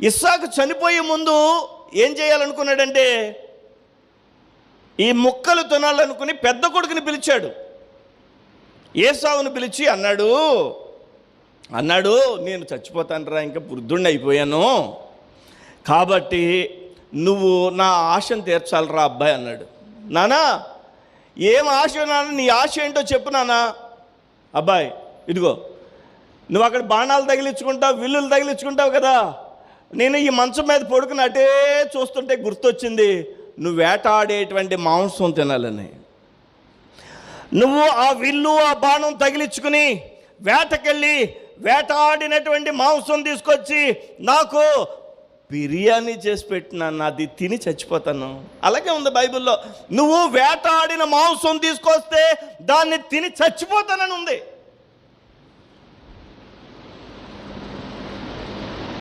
ఇస్సాకు చనిపోయే ముందు ఏం చేయాలనుకున్నాడంటే, ఈ ముక్కలు తినాలనుకుని పెద్ద కొడుకుని పిలిచాడు. ఏసావుని పిలిచి అన్నాడు నేను చచ్చిపోతానురా, ఇంకా వృద్ధుడిని అయిపోయాను, కాబట్టి నువ్వు నా ఆశను తీర్చాలరా అబ్బాయి అన్నాడు. నానా ఏం ఆశ నాన్న, నీ ఆశ ఏంటో చెప్పు నాన్న. అబ్బాయి ఇదిగో, నువ్వు అక్కడ బాణాలు తగిలించుకుంటావు, విల్లులు తగిలించుకుంటావు కదా, నేను ఈ మంచం మీద పడుకుని అటే చూస్తుంటే గుర్తొచ్చింది నువ్వు వేటాడేటువంటి మాంసం తినాలని. నువ్వు ఆ విల్లు ఆ బాణం తగిలించుకుని వేటకెళ్ళి వేటాడినటువంటి మాంసం తీసుకొచ్చి నాకు బిర్యానీ చేసి పెట్టినా, అది తిని చచ్చిపోతాను. అలాగే ఉంది బైబిల్లో, నువ్వు వేటాడిన మాంసం తీసుకొస్తే దాన్ని తిని చచ్చిపోతానని ఉంది.